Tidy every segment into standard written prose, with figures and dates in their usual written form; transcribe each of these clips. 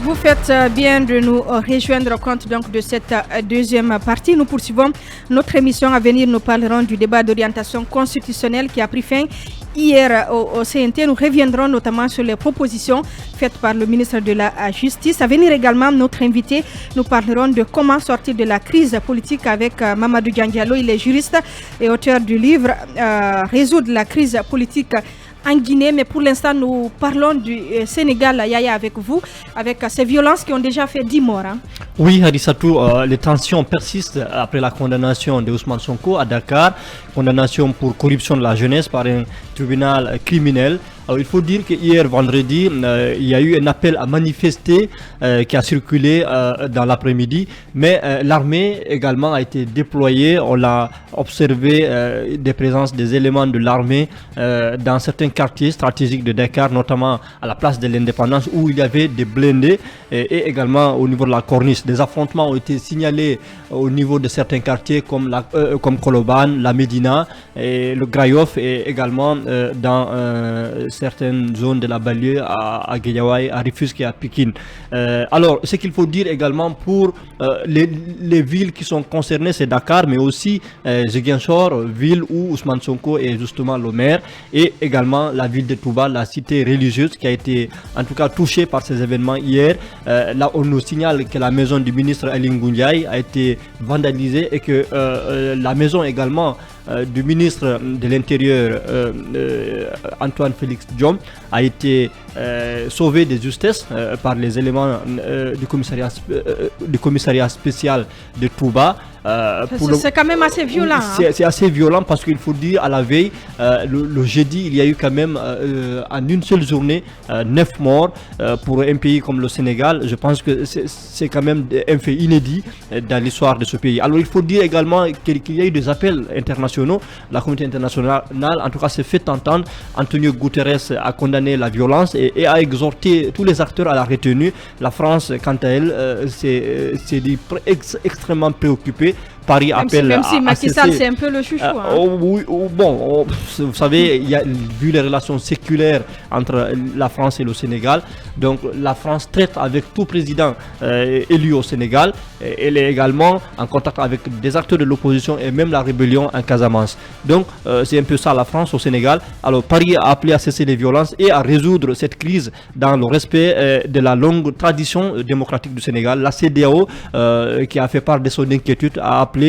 Vous faites bien de nous rejoindre compte donc de cette deuxième partie. Nous poursuivons notre émission. À venir, nous parlerons du débat d'orientation constitutionnelle qui a pris fin hier au CNT. Nous reviendrons notamment sur les propositions faites par le ministre de la Justice. À venir également, notre invité, nous parlerons de comment sortir de la crise politique avec Mamadou Diandialo. Il est juriste et auteur du livre Résoudre la crise politique en Guinée, mais pour l'instant nous parlons du Sénégal, Yaya, avec vous, avec ces violences qui ont déjà fait 10 morts. Oui, Hadissatou, les tensions persistent après la condamnation de Ousmane Sonko à Dakar, condamnation pour corruption de la jeunesse par un tribunal criminel. Alors, il faut dire qu'hier vendredi, il y a eu un appel à manifester qui a circulé dans l'après-midi, mais l'armée également a été déployée. On l'a observé des présences des éléments de l'armée dans certains quartiers stratégiques de Dakar, notamment à la place de l'Indépendance où il y avait des blindés et également au niveau de la corniche. Des affrontements ont été signalés au niveau de certains quartiers comme Koloban, la Médina, et le Grayof et également dans certaines zones de la banlieue à Guédiawaye, à Rufisque et à Pikine. Alors, ce qu'il faut dire également pour les villes qui sont concernées, c'est Dakar, mais aussi Ziguinchor, ville où Ousmane Sonko est justement le maire, et également la ville de Touba, la cité religieuse qui a été en tout cas touchée par ces événements hier. Là, on nous signale que la maison du ministre Aly Ngouille Ndiaye a été vandalisée et que la maison également du ministre de l'Intérieur Antoine Félix Diome a été sauvé de justesse par les éléments du commissariat spécial de Touba. C'est quand même assez violent. C'est assez violent parce qu'il faut dire à la veille, le jeudi, il y a eu quand même en une seule journée 9 morts pour un pays comme le Sénégal. Je pense que c'est quand même un fait inédit dans l'histoire de ce pays. Alors il faut dire également qu'il y a eu des appels internationaux. La communauté internationale, en tout cas, s'est fait entendre. Antonio Guterres a condamné la violence et a exhorté tous les acteurs à la retenue. La France, quant à elle, s'est dit extrêmement préoccupée. Paris appelle même si Macky Sall c'est un peu le chouchou. Vous savez, vu les relations séculaires entre la France et le Sénégal, donc la France traite avec tout président élu au Sénégal. Elle est également en contact avec des acteurs de l'opposition et même la rébellion en Casamance. Donc c'est un peu ça la France au Sénégal. Alors Paris a appelé à cesser les violences et à résoudre cette crise dans le respect de la longue tradition démocratique du Sénégal. La CEDEAO qui a fait part de son inquiétude a appelé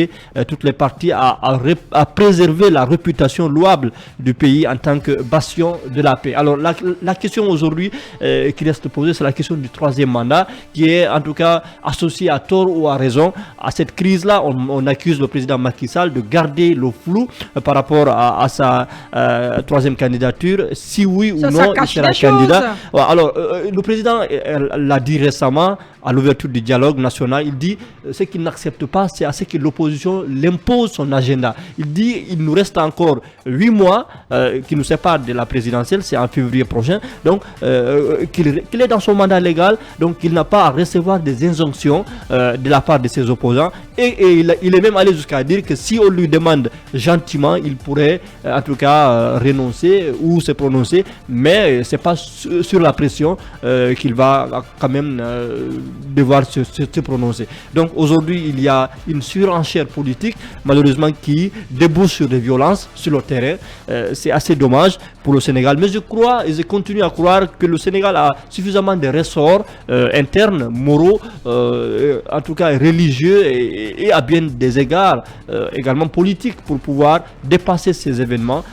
toutes les parties à préserver la réputation louable du pays en tant que bastion de la paix. Alors la question aujourd'hui qui reste posée, c'est la question du troisième mandat qui est en tout cas associée à tort ou à raison à cette crise-là. On accuse le président Macky Sall de garder le flou par rapport à sa troisième candidature. Si oui ou non il sera candidat. Alors le président l'a dit récemment à l'ouverture du dialogue national. Il dit ce qu'il n'accepte pas, c'est à ce que l'opposition l'impose son agenda. Il dit il nous reste encore 8 mois qui nous séparent de la présidentielle, c'est en février prochain, donc qu'il est dans son mandat légal, donc il n'a pas à recevoir des injonctions de la part de ses opposants et il est même allé jusqu'à dire que si on lui demande gentiment, il pourrait en tout cas renoncer ou se prononcer, mais c'est pas sur la pression qu'il va quand même devoir se prononcer. Donc aujourd'hui il y a une surenchère politique malheureusement qui débouche sur des violences sur le terrain. C'est assez dommage pour le Sénégal, mais je crois et je continue à croire que le Sénégal a suffisamment de ressorts internes, moraux, en tout cas religieux et à bien des égards également politiques pour pouvoir dépasser ces événements.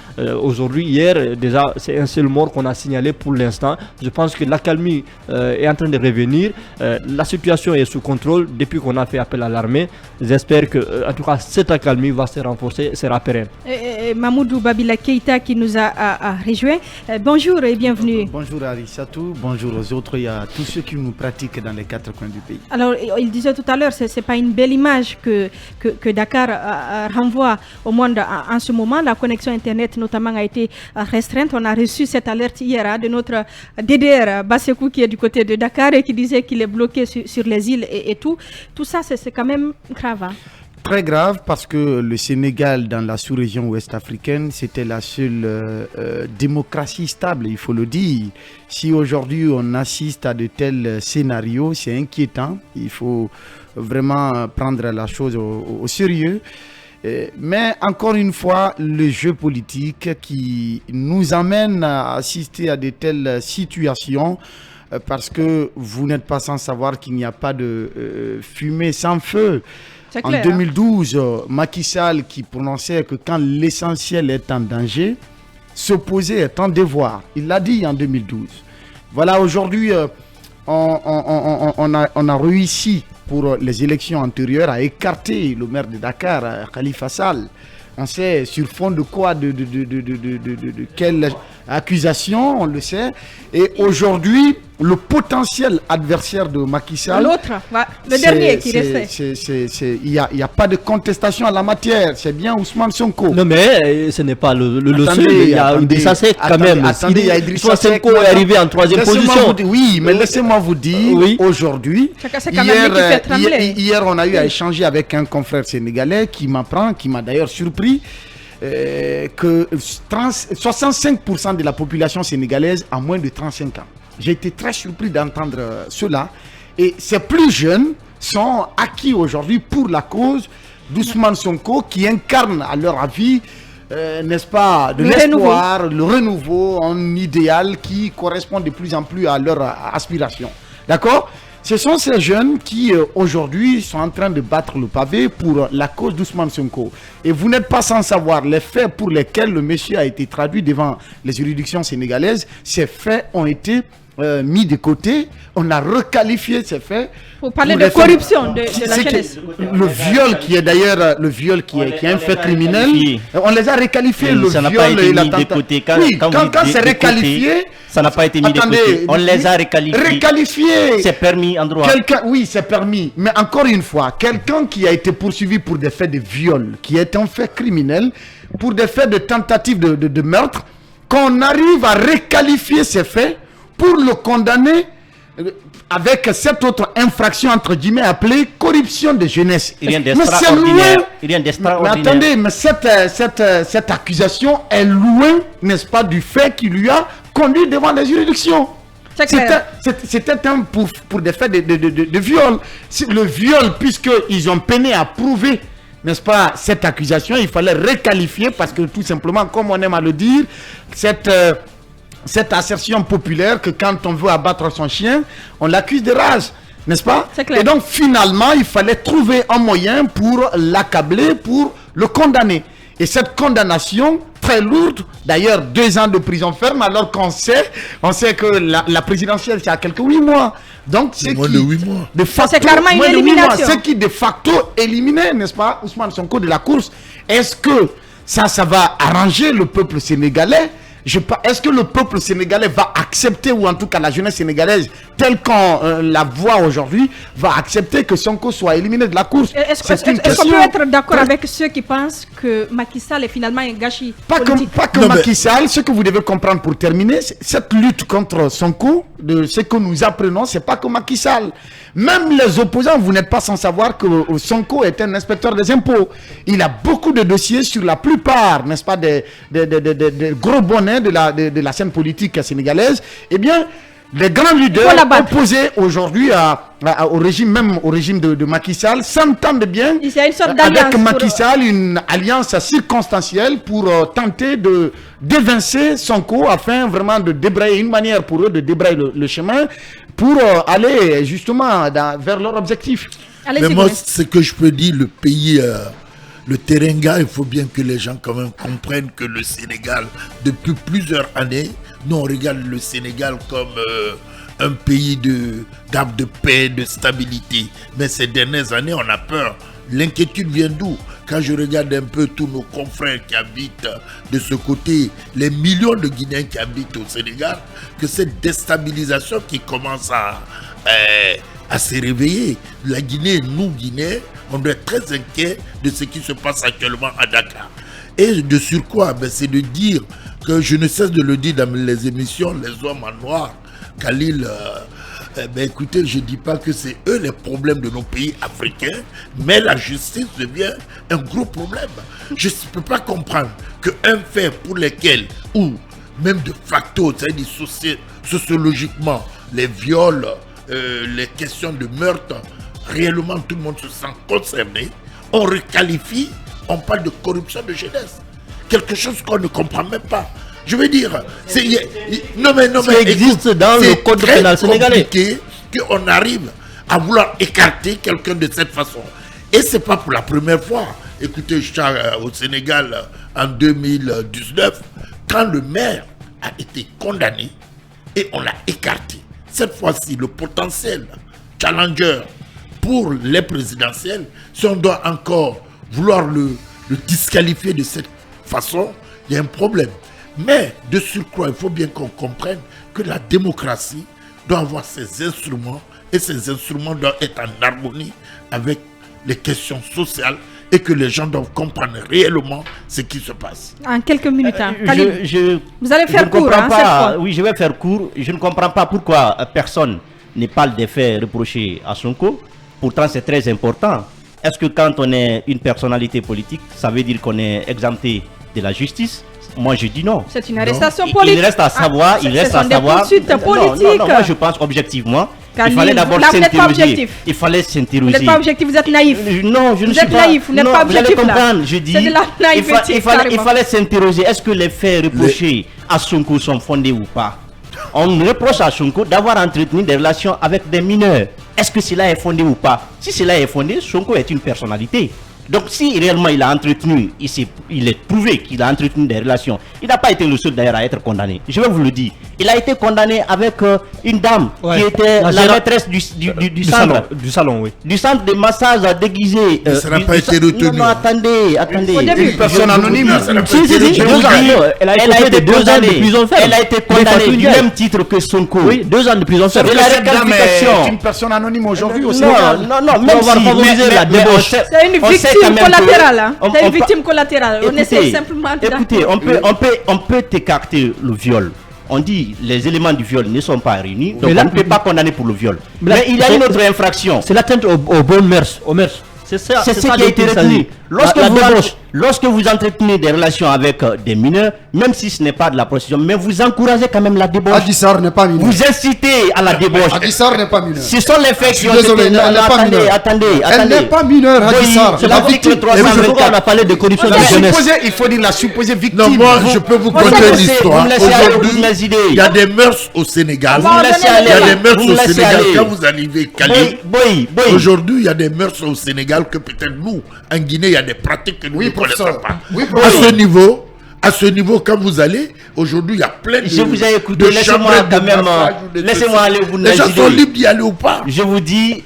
Aujourd'hui, hier, déjà, c'est un seul mort qu'on a signalé pour l'instant. Je pense que l'accalmie est en train de revenir. La situation est sous contrôle depuis qu'on a fait appel à l'armée. J'espère que, en tout cas, cette accalmie va se renforcer, sera pérenne. Mamoudou Babila Keïta qui nous a rejoint. Bonjour et bienvenue. Bonjour Hadissatou, bonjour aux autres et à tous ceux qui nous pratiquent dans les 4 coins du pays. Alors, il disait tout à l'heure, ce n'est pas une belle image que Dakar renvoie au monde en ce moment. La connexion Internet notamment a été restreinte. On a reçu cette alerte hier de notre DDR Bassekou qui est du côté de Dakar et qui disait qu'il est bloqué sur les îles et tout. Tout ça, c'est quand même grave. très grave parce que le Sénégal, dans la sous-région ouest africaine, c'était la seule démocratie stable, il faut le dire. Si aujourd'hui on assiste à de tels scénarios, c'est inquiétant. Il faut vraiment prendre la chose au sérieux. Mais encore une fois, le jeu politique qui nous amène à assister à de telles situations, parce que vous n'êtes pas sans savoir qu'il n'y a pas de fumée sans feu. En 2012, Macky Sall qui prononçait que quand l'essentiel est en danger, s'opposer est un devoir. Il l'a dit en 2012. Voilà, aujourd'hui, on a réussi pour les élections antérieures à écarter le maire de Dakar, Khalifa Sall. On sait sur fond de quoi, de quelle accusation, on le sait. Et aujourd'hui, le potentiel adversaire de Macky Sall, l'autre, le dernier qui restait. Il n'y a pas de contestation en la matière. C'est bien Ousmane Sonko. Non, mais ce n'est pas le seul. Il y a Idrissa Seck quand même. Attendez, il y a Idrissa Seck. Sonko est arrivé en 3e position. Oui, mais laissez-moi vous dire, aujourd'hui, hier, on a eu à échanger avec un confrère sénégalais qui m'a d'ailleurs surpris. Que 65% de la population sénégalaise a moins de 35 ans. J'ai été très surpris d'entendre cela. Et ces plus jeunes sont acquis aujourd'hui pour la cause d'Ousmane Sonko qui incarne à leur avis, n'est-ce pas, de l'espoir, le renouveau, un idéal qui correspond de plus en plus à leur aspiration. D'accord ? Ce sont ces jeunes qui, aujourd'hui, sont en train de battre le pavé pour la cause d'Ousmane Sonko. Et vous n'êtes pas sans savoir les faits pour lesquels le monsieur a été traduit devant les juridictions sénégalaises. Ces faits ont été mis de côté. On a requalifié ces faits. Pour parler de corruption de la jeunesse. Le viol qui est d'ailleurs qui est un fait criminel, on les a requalifiés. Le ça n'a pas été mis de côté. Quand c'est requalifié, ça n'a pas été mis de côté. On les a requalifiés. C'est permis en droit. Oui, c'est permis. Mais encore une fois, quelqu'un qui a été poursuivi pour des faits de viol, qui est un fait criminel, pour des faits de tentative de meurtre, qu'on arrive à requalifier ces faits pour le condamner avec cette autre infraction entre guillemets appelée corruption de jeunesse. Rien d'extraordinaire. Mais attendez, mais cette accusation est loin, n'est-ce pas, du fait qui lui a conduit devant les juridictions. C'était pour des faits de viol. Le viol, puisqu'ils ont peiné à prouver, n'est-ce pas, cette accusation, il fallait requalifier parce que tout simplement, comme on aime à le dire, cette assertion populaire que quand on veut abattre son chien, on l'accuse de rage, n'est-ce pas? Et donc finalement, il fallait trouver un moyen pour l'accabler, pour le condamner. Et cette condamnation très lourde, d'ailleurs 2 ans de prison ferme, alors qu'on sait que la présidentielle c'est à quelques 8 mois. Donc c'est c'est clairement une élimination. C'est qui de facto éliminait, n'est-ce pas, Ousmane Sonko de la course. Est-ce que ça va arranger le peuple sénégalais? Est-ce que le peuple sénégalais va accepter, ou en tout cas la jeunesse sénégalaise, telle qu'on la voit aujourd'hui, va accepter que Sonko soit éliminé de la course? Est-ce qu'on peut être d'accord avec ceux qui pensent que Macky Sall est finalement un gâchis politique? Pas que Macky Sall. Ce que vous devez comprendre pour terminer, cette lutte contre Sonko, de ce que nous apprenons, c'est pas que Macky Sall. Même les opposants, vous n'êtes pas sans savoir que Sonko est un inspecteur des impôts. Il a beaucoup de dossiers sur la plupart, n'est-ce pas, des gros bonnets de la scène politique sénégalaise. Eh bien, les grands leaders opposés aujourd'hui au régime de Macky Sall s'entendent bien avec Macky Sall, une alliance circonstancielle pour tenter de d'évincer Sonko afin vraiment de débrayer, une manière pour eux de débrayer le chemin pour aller justement vers leur objectif. Mais moi, ce que je peux dire, le pays, le Teranga, il faut bien que les gens quand même comprennent que le Sénégal, depuis plusieurs années, nous on regarde le Sénégal comme un pays de paix, de stabilité. Mais ces dernières années, on a peur. L'inquiétude vient d'où? Quand je regarde un peu tous nos confrères qui habitent de ce côté, les millions de Guinéens qui habitent au Sénégal, que cette déstabilisation qui commence à se réveiller. La Guinée, nous Guinéens, on doit être très inquiets de ce qui se passe actuellement à Dakar. Et de surcroît, c'est de dire que je ne cesse de le dire dans les émissions, les hommes en noir, Khalil Écoutez, je ne dis pas que c'est eux les problèmes de nos pays africains, mais la justice devient un gros problème. Je ne peux pas comprendre qu'un fait pour lequel, ou même de facto, c'est-à-dire sociologiquement, les viols, les questions de meurtre, réellement tout le monde se sent concerné, on requalifie, on parle de corruption de jeunesse. Quelque chose qu'on ne comprend même pas. Je veux dire, ça existe dans le code pénal sénégalais. C'est qu'on arrive à vouloir écarter quelqu'un de cette façon. Et ce n'est pas pour la première fois. Écoutez, je suis au Sénégal en 2019, quand le maire a été condamné et on l'a écarté. Cette fois-ci, le potentiel challenger pour les présidentielles, si on doit encore vouloir le disqualifier de cette façon, il y a un problème. Mais de surcroît, il faut bien qu'on comprenne que la démocratie doit avoir ses instruments et ces instruments doivent être en harmonie avec les questions sociales et que les gens doivent comprendre réellement ce qui se passe. En quelques minutes, vous allez faire court, cette fois. Oui, je vais faire court. Je ne comprends pas pourquoi personne ne parle des faits reprochés à Sonko. Pourtant, c'est très important. Est-ce que quand on est une personnalité politique, ça veut dire qu'on est exempté de la justice? Moi, je dis non. C'est une arrestation politique. Il reste à savoir. Il reste à savoir. Non, moi, je pense objectivement. Il fallait d'abord s'interroger. Il fallait s'interroger. Vous n'êtes pas objectif, vous êtes naïf. Non, je ne suis pas. Vous êtes naïf, vous n'êtes pas objectif. Vous allez comprendre, je dis. C'est de la naïveté. Il fallait s'interroger. Est-ce que les faits reprochés à Sonko sont fondés ou pas? On reproche à Sonko d'avoir entretenu des relations avec des mineurs. Est-ce que cela est fondé ou pas? Si cela est fondé, Sonko est une personnalité. Donc si réellement il a entretenu, il est prouvé qu'il a entretenu des relations, il n'a pas été le seul d'ailleurs à être condamné. Je vais vous le dire. Il a été condamné avec une dame qui était la maîtresse du centre. Du salon, oui. Du centre de massage déguisé. Ça n'a pas été retenu. Non, attendez. Une personne anonyme. Elle a été 2 ans de prison ferme. Elle a été condamnée du même titre que Sonko. Oui, 2 ans de prison ferme. Et la réqualification. C'est une personne anonyme aujourd'hui au Sénégal. Non, même si on va favoriser la débauche. C'est une victime collatérale. C'est une victime collatérale. On essaie simplement de... Écoutez, on peut écarter le viol. On dit les éléments du viol ne sont pas réunis, donc on ne peut pas condamner pour le viol. Mais il y a une autre infraction. C'est l'atteinte aux bonnes mœurs. C'est ça. C'est ce qui a été retenu. Lorsque vous entretenez des relations avec des mineurs, même si ce n'est pas de la prostitution, mais vous encouragez quand même la débauche. Adissar n'est pas mineur. Vous incitez à la débauche. Adissar n'est pas mineur. Ce sont les faits qui ont été... Attendez. Elle n'est pas mineure, Adissar. C'est la victime. On a parlé de corruption de jeunesse. Il faut dire la supposée victime. Non, moi, je peux vous conter l'histoire. Aujourd'hui, il y a des mœurs au Sénégal. Il y a des mœurs au Sénégal. Quand vous arrivez Cali, aujourd'hui, il y a des mœurs au Sénégal que peut-être nous, en Guinée, il y a des pratiques que nous ne connaissons pas. À ce niveau, quand vous allez, aujourd'hui, il y a plein de... Je vous ai écouté, laissez-moi quand même... Laissez-moi aller vous les gens sont libres d'y aller ou pas. Je vous dis,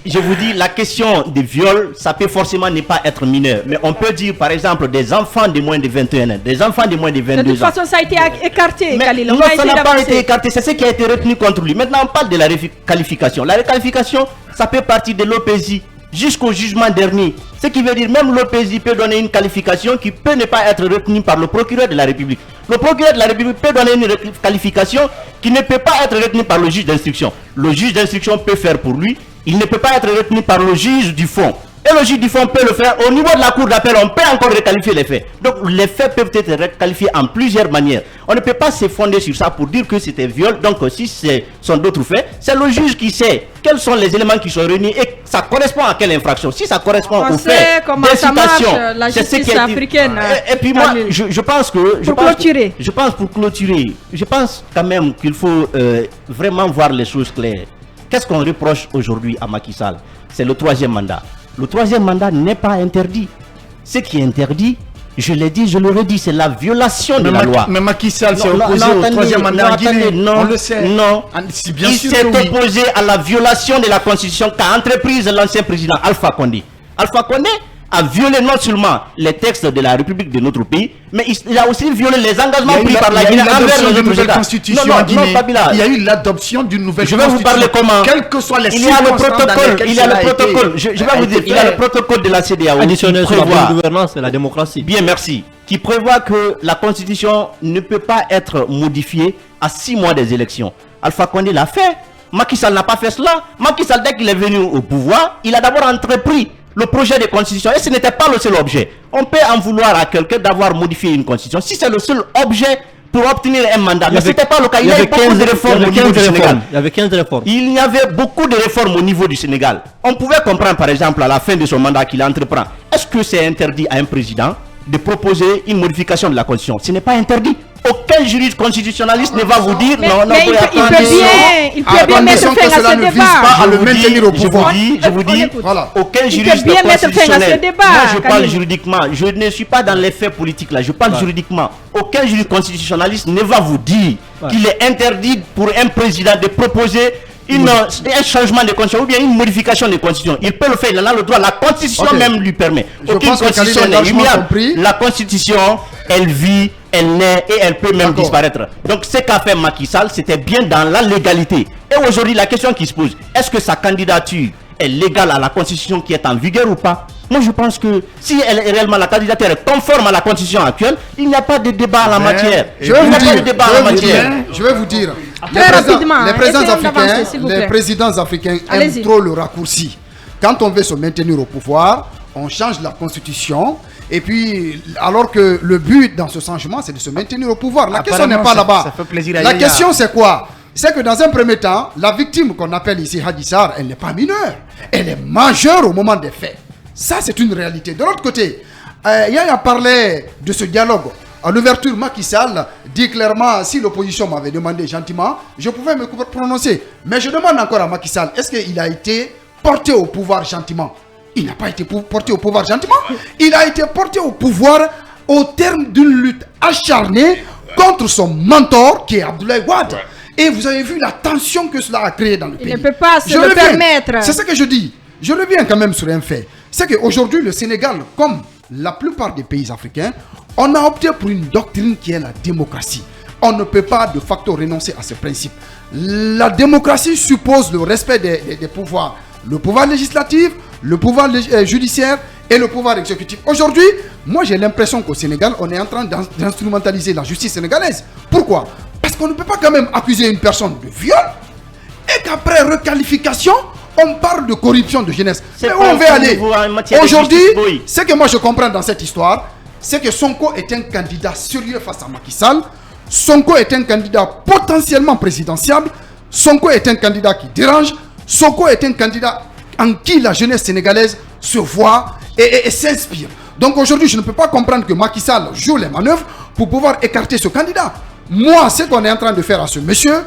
la question des viols, ça peut forcément ne pas être mineur. Mais on peut dire, par exemple, des enfants de moins de 21 ans, des enfants de moins de 22 ans. De toute façon, ça a été écarté, Khalil. Non, ça n'a pas été écarté, c'est ce qui a été retenu contre lui. Maintenant, on parle de la requalification. La requalification, ça peut partir de l'OPJ jusqu'au jugement dernier. Ce qui veut dire même l'OPJ peut donner une qualification qui peut ne pas être retenue par le procureur de la République. Le procureur de la République peut donner une qualification qui ne peut pas être retenue par le juge d'instruction. Le juge d'instruction peut faire pour lui, il ne peut pas être retenu par le juge du fond. Et le juge du fond peut le faire. Au niveau de la cour d'appel, on peut encore requalifier les faits. Donc les faits peuvent être requalifiés en plusieurs manières. On ne peut pas se fonder sur ça pour dire que c'était viol. Donc si ce sont d'autres faits, c'est le juge qui sait quels sont les éléments qui sont réunis et ça correspond à quelle infraction. Si ça correspond au fait d'incitation, la justice africaine. Et puis moi, je pense que... Pour clôturer. Je pense quand même qu'il faut vraiment voir les choses claires. Qu'est-ce qu'on reproche aujourd'hui à Macky Sall? C'est le 3e mandat. Le 3e mandat n'est pas interdit. Ce qui est interdit, je l'ai dit, je le redis, c'est la violation de la loi. Mais Macky Sall s'est opposé au 3e mandat en Guinée. On le sait. Non. Il s'est opposé à la violation de la Constitution qu'a entreprise l'ancien président Alpha Condé. Alpha Condé a violé non seulement les textes de la République de notre pays, mais il a aussi violé les engagements pris par la Guinée envers les autres États. Constitution en Guinée. Il y a eu l'adoption d'une nouvelle constitution. Je vais vous parler comment. Quelles que soient les circonstances dans lesquelles il y a le protocole. Je vais vous dire, il y a le protocole de la CEDEAO additionnel sur la bonne gouvernance et la démocratie. Bien, merci. Qui prévoit que la Constitution ne peut pas être modifiée à 6 mois des élections. Alpha Condé l'a fait. Macky Sall n'a pas fait cela. Macky Sall, dès qu'il est venu au pouvoir, il a d'abord entrepris le projet de constitution. Et ce n'était pas le seul objet. On peut en vouloir à quelqu'un d'avoir modifié une constitution. Si c'est le seul objet pour obtenir un mandat. Mais ce n'était pas le cas. Il y avait beaucoup de réformes au niveau du Sénégal. Il y avait 15 réformes. Il y avait beaucoup de réformes au niveau du Sénégal. On pouvait comprendre, par exemple, à la fin de son mandat qu'il entreprend. Est-ce que c'est interdit à un président de proposer une modification de la Constitution? Ce n'est pas interdit. Aucun juriste constitutionnaliste ne va vous dire mais il peut bien mettre fin à ce débat. À le maintenir au pouvoir. Je vous dis, voilà. Aucun juriste constitutionnel. Moi, je parle juridiquement. Je ne suis pas dans les faits politiques là. Je parle juridiquement. Aucun juriste constitutionnaliste ne va vous dire qu'il est interdit pour un président de proposer un changement de constitution ou bien une modification de constitution. Il peut le faire, il en a le droit. La constitution même lui permet. Aucune constitution n'est immuable. La constitution, elle vit, elle naît et elle peut même disparaître. Donc ce qu'a fait Macky Sall, c'était bien dans la légalité. Et aujourd'hui, la question qui se pose, est-ce que sa candidature est légale à la constitution qui est en vigueur ou pas? Moi je pense que si elle est réellement la candidature est conforme à la constitution actuelle, il n'y a pas de débat en la matière. Je vais vous dire, les présidents africains aiment trop le raccourci. Quand on veut se maintenir au pouvoir, on change la constitution. Et puis, alors que le but dans ce changement, c'est de se maintenir au pouvoir. La question n'est pas là-bas. La question, c'est quoi? C'est que dans un premier temps, la victime qu'on appelle ici Hadji Sarr, elle n'est pas mineure. Elle est majeure au moment des faits. Ça, c'est une réalité. De l'autre côté, Yaya parlait de ce dialogue. À l'ouverture, Macky Sall dit clairement, si l'opposition m'avait demandé gentiment, je pouvais me prononcer. Mais je demande encore à Macky Sall, est-ce qu'il a été porté au pouvoir gentiment? Il n'a pas été porté au pouvoir gentiment. Il a été porté au pouvoir au terme d'une lutte acharnée contre son mentor qui est Abdoulaye Wade. Et vous avez vu la tension que cela a créé dans le pays. Il ne peut pas se le permettre. C'est ce que je dis. Je reviens quand même sur un fait. C'est qu'aujourd'hui, le Sénégal, comme la plupart des pays africains, on a opté pour une doctrine qui est la démocratie. On ne peut pas de facto renoncer à ce principe. La démocratie suppose le respect des pouvoirs. Le pouvoir législatif, le pouvoir judiciaire et le pouvoir exécutif. Aujourd'hui, moi j'ai l'impression qu'au Sénégal, on est en train d'instrumentaliser la justice sénégalaise. Pourquoi? Parce qu'on ne peut pas quand même accuser une personne de viol et qu'après requalification, on parle de corruption de jeunesse. Mais où on veut aller? Aujourd'hui, ce que moi je comprends dans cette histoire, c'est que Sonko est un candidat sérieux face à Macky Sall. Sonko est un candidat potentiellement présidentiable. Sonko est un candidat qui dérange. Sonko est un candidat en qui la jeunesse sénégalaise se voit et s'inspire. Donc aujourd'hui, je ne peux pas comprendre que Macky Sall joue les manœuvres pour pouvoir écarter ce candidat. Moi, ce qu'on est en train de faire à ce monsieur,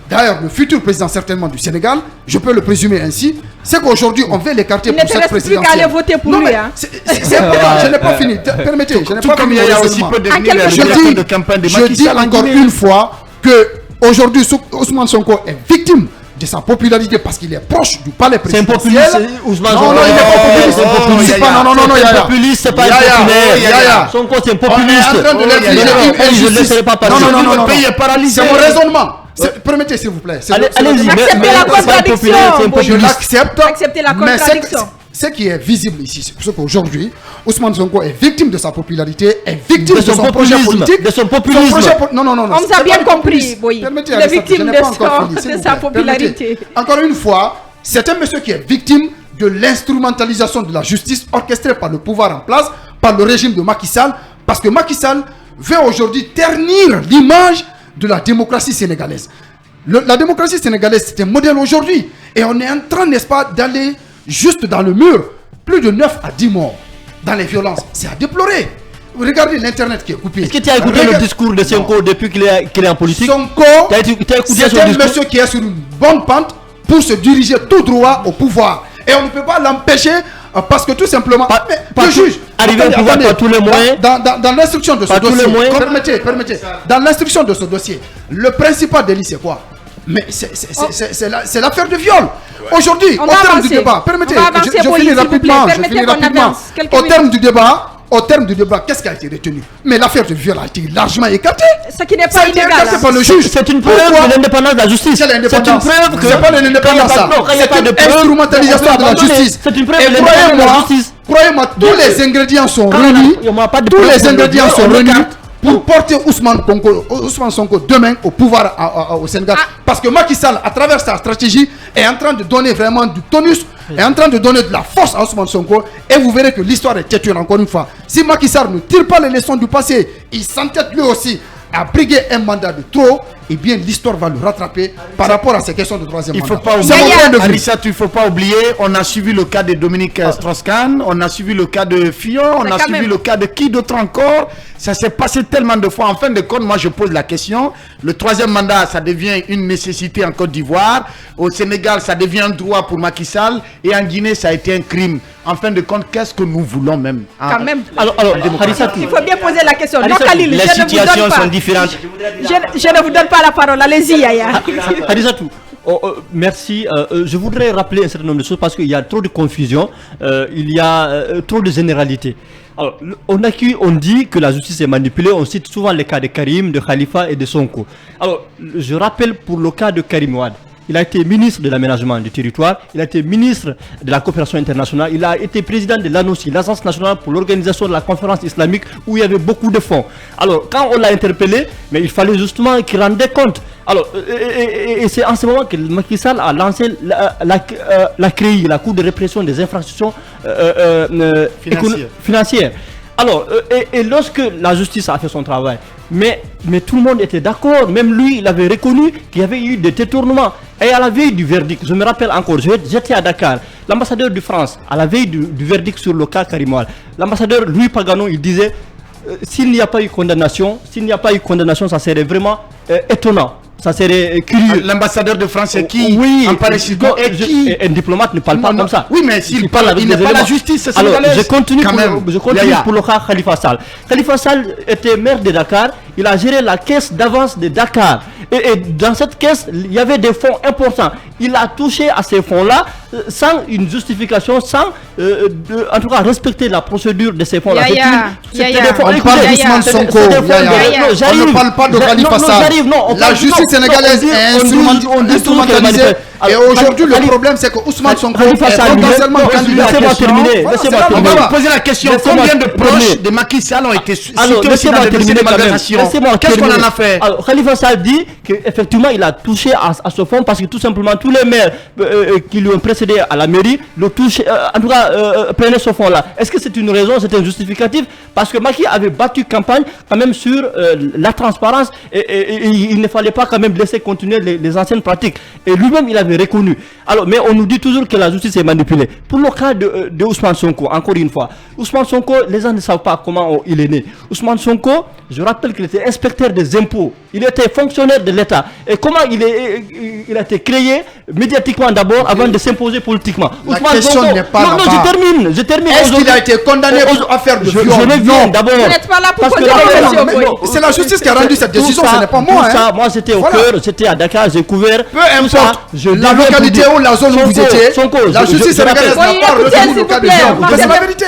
d'ailleurs le futur président certainement du Sénégal, je peux le présumer ainsi, c'est qu'aujourd'hui on veut l'écarter pour cette présidentielle. Il ne te reste plus qu'à aller voter pour lui. C'est important, je n'ai pas fini. Permettez, je n'ai pas fini. Je dis encore une fois que aujourd'hui Ousmane Sonko est victime de sa popularité parce qu'il est proche du palais présidentiel. C'est un populiste, Ousmane Sonko. Non, il n'est pas populiste. C'est un populiste, c'est pas un populaire. Sonko, c'est un populiste. Je ne laisserai pas passer. Non, le pays est paralysé. C'est mon raisonnement. Permettez s'il vous plaît. Allez-y, acceptez la contradiction. Je l'accepte. Acceptez la contradiction. Ce qui est visible ici, c'est qu'aujourd'hui, Ousmane Sonko est victime de sa popularité, est victime de son projet politique, de son populisme. Non. On nous a bien compris, Boyi. Il est victime de sa popularité. Encore une fois, c'est un monsieur qui est victime de l'instrumentalisation de la justice orchestrée par le pouvoir en place, par le régime de Macky Sall, parce que Macky Sall veut aujourd'hui ternir l'image de la démocratie sénégalaise. La démocratie sénégalaise, c'est un modèle aujourd'hui. Et on est en train, n'est-ce pas, d'aller juste dans le mur. Plus de 9 à 10 morts dans les violences. C'est à déplorer. Regardez l'internet qui est coupé. Est-ce que tu as écouté le discours de Sonko depuis qu'il est en politique? Sonko, c'est un monsieur qui est sur une bonne pente pour se diriger tout droit au pouvoir. Et on ne peut pas l'empêcher parce que tout simplement, le juge, arriver au pouvoir par tous les moyens. Dans l'instruction de ce dossier, permettez. Dans l'instruction de ce dossier, le principal délit c'est quoi? Mais c'est l'affaire de viol. Aujourd'hui, au terme du débat, permettez, je finis rapidement. Au terme du débat, qu'est-ce qui a été retenu? Mais l'affaire de viol a été largement écartée. Ce qui n'est pas illégal. Par le juge. C'est une preuve de l'indépendance de la justice. C'est une preuve que c'est pas de l'indépendance. C'est une instrumentalisation de la justice. C'est une preuve de l'indépendance de la justice. Croyez-moi, tous les ingrédients sont réunis. Tous les ingrédients sont réunis pour porter Ousmane Sonko demain au pouvoir au Sénégal. Parce que Macky Sall, à travers sa stratégie, est en train de donner vraiment du tonus, est en train de donner de la force à Ousmane Sonko. Et vous verrez que l'histoire est têtue encore une fois. Si Macky Sall ne tire pas les leçons du passé, il s'entête lui aussi à briguer un mandat de trop, eh bien l'histoire va le rattraper par rapport à ces questions de troisième mandat. Il faut pas oublier, faut pas oublier, on a suivi le cas de Dominique Strauss-Kahn, on a suivi le cas de Fillon, on a suivi le cas de qui d'autre encore. Ça s'est passé tellement de fois. En fin de compte, moi je pose la question, le troisième mandat, ça devient une nécessité en Côte d'Ivoire. Au Sénégal, ça devient un droit pour Macky Sall. Et en Guinée, ça a été un crime. En fin de compte, qu'est-ce que nous voulons même Quand même. Alors il faut bien poser la question. Non, Khalil, les situations sont différentes. Je ne vous donne pas la parole. Allez-y, Yaya. Hadisatou, merci. Je voudrais rappeler un certain nombre de choses parce qu'il y a trop de confusion, il y a trop de généralités. Alors, on dit que la justice est manipulée, on cite souvent les cas de Karim, de Khalifa et de Sonko. Alors, je rappelle pour le cas de Karim Wade. Il a été ministre de l'aménagement du territoire, il a été ministre de la coopération internationale, il a été président de l'ANOCI, l'Agence nationale pour l'organisation de la conférence islamique, où il y avait beaucoup de fonds. Alors, quand on l'a interpellé, mais il fallait justement qu'il rendait compte. Alors, et c'est en ce moment que Macky Sall a lancé la CREI, la Cour de répression des infractions financières. Alors, et lorsque la justice a fait son travail, mais tout le monde était d'accord, même lui, il avait reconnu qu'il y avait eu des détournements. Et à la veille du verdict, je me rappelle encore, j'étais à Dakar, l'ambassadeur de France, à la veille du verdict sur le cas Karim Wade, l'ambassadeur Louis Pagano, il disait, s'il n'y a pas eu condamnation, ça serait vraiment étonnant. Ça serait curieux. L'ambassadeur de France, c'est qui? Oui, un diplomate ne parle pas comme ça. Oui, mais s'il parle, il n'est pas la justice. Alors, je continue pour le cas Khalifa Sall. Khalifa Sall était maire de Dakar. Il a géré la caisse d'avance de Dakar. Et dans cette caisse, il y avait des fonds importants. Il a touché à ces fonds-là sans une justification, sans en tout cas respecter la procédure de ces fonds-là. On parle d'Ousmane Sonko. On ne parle pas de Khalifa Sall. La justice sénégalaise est instrumentalisée. Et aujourd'hui, le problème, c'est que Ousmane Sonko est potentiellement candidat. Laissez-moi terminer. On va poser la question. Combien de proches de Macky Sall ont été cités aussi dans le dossier de malversation? Qu'est-ce qu'on en a fait? Alors, Khalifa Sall dit qu'effectivement, il a touché à ce fonds parce que tout simplement, tous les maires qui lui ont précédé à la mairie le touché, en tout cas, prenaient ce fonds-là. Est-ce que c'est une raison, c'est un justificatif? Parce que Macky avait battu campagne quand même sur la transparence et il ne fallait pas quand même laisser continuer les anciennes pratiques. Et lui-même, il avait reconnu. Alors, mais on nous dit toujours que la justice est manipulée. Pour le cas de Ousmane Sonko, encore une fois, Ousmane Sonko, les gens ne savent pas comment il est né. Ousmane Sonko, je rappelle qu'il était inspecteur des impôts. Il était fonctionnaire de l'État. Et comment il a été créé médiatiquement d'abord avant de s'imposer politiquement. La question n'est pas là-bas. Non, je termine. Est-ce qu'il a été condamné pour affaire de viol? Non, d'abord. Vous n'êtes pas là pour poser la question. C'est la justice qui a rendu cette décision, ce n'est pas moi. Moi, c'était au cœur, c'était à Dakar, j'ai couvert. Peu importe la localité ou la zone où vous étiez, la justice sénégalaise n'a pas retenu le cas de viol. C'est la vérité.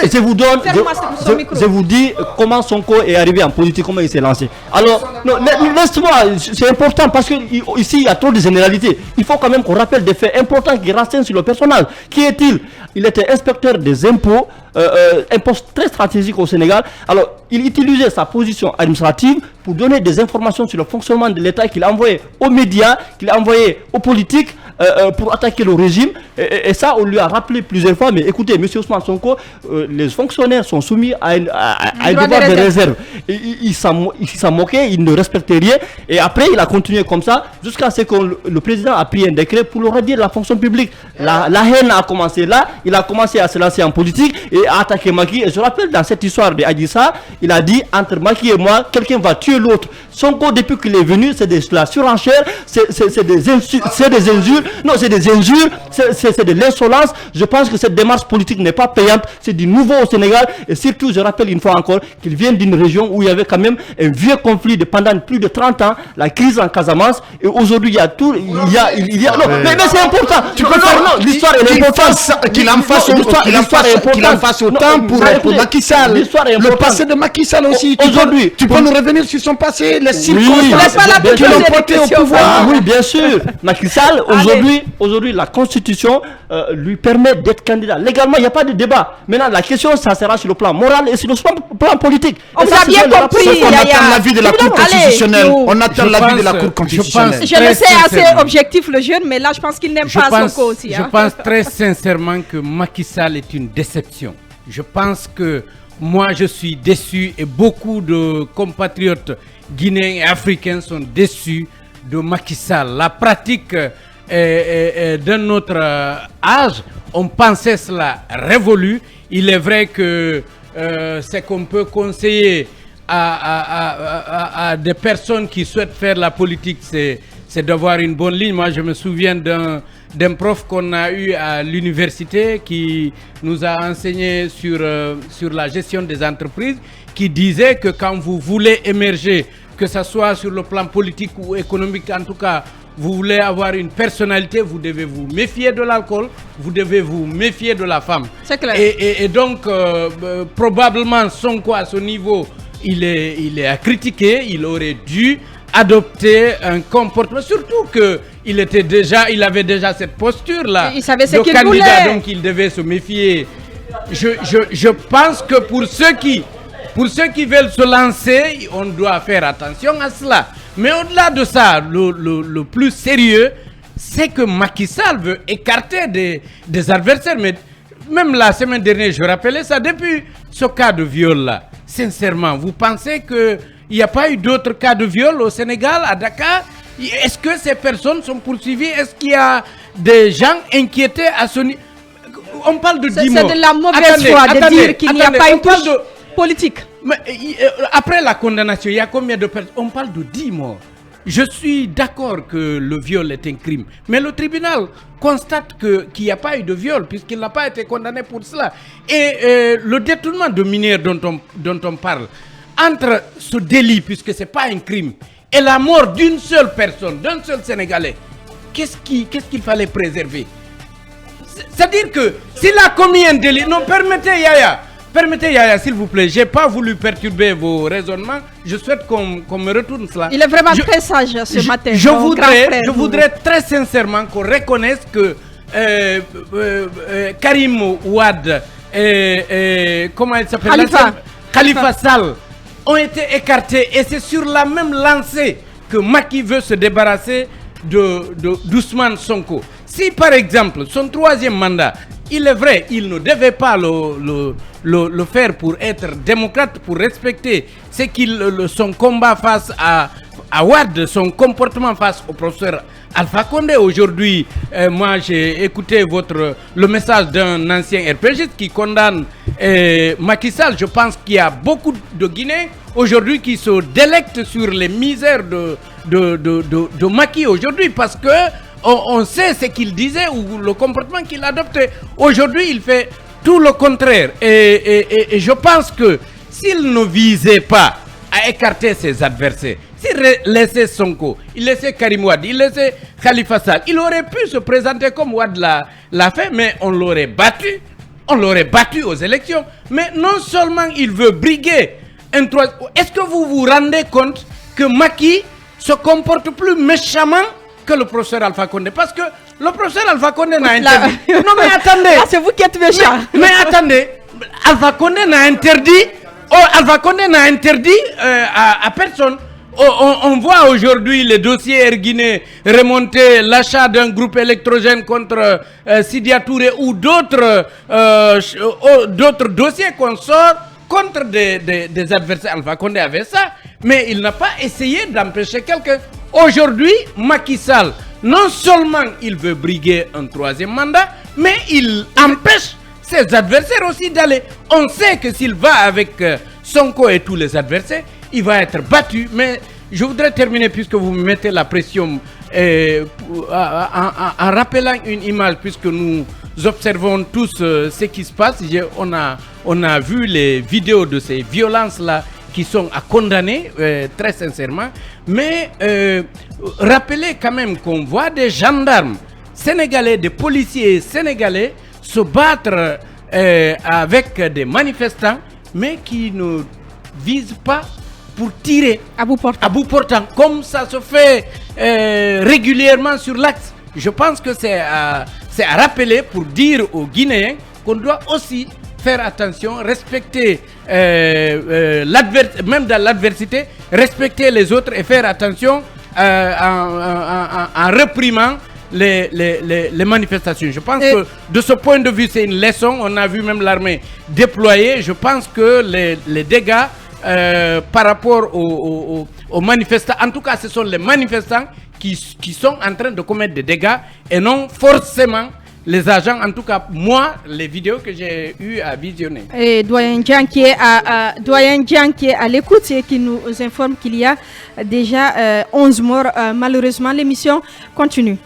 Je vous dis comment Sonko est arrivé en politique, comment il s'est lancé. Alors, laisse-moi, c'est important parce que ici, il y a trop de généralités. Il faut quand même qu'on rappelle des faits importants qui renseignent sur le personnage. Qui est-il? Il était inspecteur des impôts, un poste très stratégique au Sénégal. Alors, il utilisait sa position administrative pour donner des informations sur le fonctionnement de l'État qu'il a envoyé aux médias, qu'il a envoyé aux politiques pour attaquer le régime. Et ça, on lui a rappelé plusieurs fois. Mais écoutez, M. Ousmane Sonko, les fonctionnaires sont soumis à un devoir de réserve. Il s'en moquait, il ne respectait rien. Et après, il a continué comme ça jusqu'à ce que le président a pris un décret pour le radier de la fonction publique. La haine a commencé là. Il a commencé à se lancer en politique et à attaquer Macky. Et je rappelle, dans cette histoire de Adissa, il a dit, entre Macky et moi, quelqu'un va tuer l'autre. Sonko, depuis qu'il est venu, c'est de la surenchère, c'est des injures. Non, c'est des injures, c'est de l'insolence. Je pense que cette démarche politique n'est pas payante. C'est du nouveau au Sénégal. Et surtout, je rappelle une fois encore qu'il vient d'une région où il y avait quand même un vieux conflit de pendant plus de 30 ans, la crise en Casamance. Et aujourd'hui, il y a tout. Il y a non, mais c'est important. Tu peux faire l'histoire est importante. Qu'il en fasse autant pour Macky Sall. Le passé de Macky Sall aussi. Aujourd'hui, tu peux nous revenir sur son passé, les circonstances qui l'ont porté au pouvoir. Oui, bien sûr. Macky Sall, aujourd'hui. Aujourd'hui, la Constitution lui permet d'être candidat. Légalement, il n'y a pas de débat. Maintenant, la question, ça sera sur le plan moral et sur le plan politique. On vous a bien compris. On attend l'avis de la Cour constitutionnelle. On attend l'avis de la Cour constitutionnelle. Je le sais, assez objectif le jeune, mais là, je pense qu'il n'aime pas Sonko aussi. Je pense très sincèrement que Macky Sall est une déception. Je pense que moi, je suis déçu et beaucoup de compatriotes guinéens et africains sont déçus de Macky Sall. La pratique d'un autre âge, on pensait cela révolu. Il est vrai que c'est qu'on peut conseiller à des personnes qui souhaitent faire la politique, c'est d'avoir une bonne ligne. Moi, je me souviens d'un prof qu'on a eu à l'université qui nous a enseigné sur la gestion des entreprises, qui disait que quand vous voulez émerger, que ce soit sur le plan politique ou économique, en tout cas, vous voulez avoir une personnalité, vous devez vous méfier de l'alcool, vous devez vous méfier de la femme. C'est clair. Et donc, probablement, Sonko à ce niveau, il est à critiquer, il aurait dû adopter un comportement, surtout qu'il avait déjà cette posture-là. Il savait ce qu'il candidat, voulait. donc il devait se méfier. Je pense que pour ceux qui veulent se lancer, on doit faire attention à cela. Mais au-delà de ça, le plus sérieux, c'est que Macky Sall veut écarter des adversaires. Mais même la semaine dernière, je rappelais ça, depuis ce cas de viol-là, sincèrement, vous pensez qu'il n'y a pas eu d'autres cas de viol au Sénégal, à Dakar? Est-ce que ces personnes sont poursuivies? Est-ce qu'il y a des gens inquiétés à ce niveau? On parle de 10 morts. C'est de la mauvaise foi de dire qu'il n'y a pas une touche politique. Mais, après la condamnation, il y a combien de personnes? On parle de 10 morts. Je suis d'accord que le viol est un crime, mais le tribunal constate qu'il n'y a pas eu de viol puisqu'il n'a pas été condamné pour cela. Et le détournement de mineurs dont on parle, entre ce délit, puisque ce n'est pas un crime, et la mort d'une seule personne, d'un seul Sénégalais, qu'est-ce qu'il fallait préserver? C'est-à-dire que s'il a commis un délit, non, permettez Yaya, s'il vous plaît, j'ai pas voulu perturber vos raisonnements, je souhaite qu'on me retourne cela. Il est vraiment très sage ce matin. Je voudrais très sincèrement qu'on reconnaisse que Karim Ouad comment il s'appelle, Khalifa Sall ont été écartés, et c'est sur la même lancée que Macky veut se débarrasser d'Ousmane Sonko. Si par exemple son troisième mandat, il est vrai, il ne devait pas le faire pour être démocrate, pour respecter son combat face à Wade, son comportement face au professeur Alpha Condé. Aujourd'hui, moi j'ai écouté le message d'un ancien RPGiste qui condamne Macky Sall. Je pense qu'il y a beaucoup de Guinéens aujourd'hui qui se délectent sur les misères de Macky aujourd'hui, parce que on sait ce qu'il disait ou le comportement qu'il adoptait. Aujourd'hui, il fait tout le contraire. Et je pense que s'il ne visait pas à écarter ses adversaires, s'il laissait Sonko, il laissait Karim Ouad, il laissait Khalifa Sall, il aurait pu se présenter comme Ouad l'a fait, mais on l'aurait battu. On l'aurait battu aux élections. Mais non seulement il veut briguer un troisième. Est-ce que vous vous rendez compte que Macky se comporte plus méchamment que le professeur Alpha Condé? Parce que le professeur Alpha Condé n'a interdit. Non mais attendez. C'est vous qui êtes méchant. Mais attendez. Alpha Condé n'a interdit. Alpha Condé n'a interdit à personne. On voit aujourd'hui les dossiers Erguiné remonter, l'achat d'un groupe électrogène contre Sidia Touré ou d'autres dossiers qu'on sort contre des adversaires. Alpha Condé avait ça, mais il n'a pas essayé d'empêcher quelqu'un. Aujourd'hui, Macky Sall, non seulement il veut briguer un troisième mandat, mais il empêche ses adversaires aussi d'aller. On sait que s'il va avec Sonko et tous les adversaires, il va être battu. Mais je voudrais terminer, puisque vous me mettez la pression, en rappelant une image, puisque nous observons tous ce qui se passe. On a vu les vidéos de ces violences-là qui sont à condamner, très sincèrement. Mais rappelez quand même qu'on voit des gendarmes sénégalais, des policiers sénégalais se battre avec des manifestants, mais qui ne visent pas pour tirer à bout portant, comme ça se fait régulièrement sur l'axe. je pense que c'est à rappeler pour dire aux Guinéens qu'on doit aussi faire attention, respecter même dans l'adversité, respecter les autres et faire attention en réprimant les manifestations. Je pense que de ce point de vue, c'est une leçon. On a vu même l'armée déployée. Je pense que les dégâts par rapport aux manifestants, en tout cas, ce sont les manifestants qui sont en train de commettre des dégâts et non forcément les agents. En tout cas, moi, les vidéos que j'ai eu à visionner. Et Doyen Dian qui est à l'écoute et qui nous informe qu'il y a déjà 11 morts. Malheureusement, l'émission continue.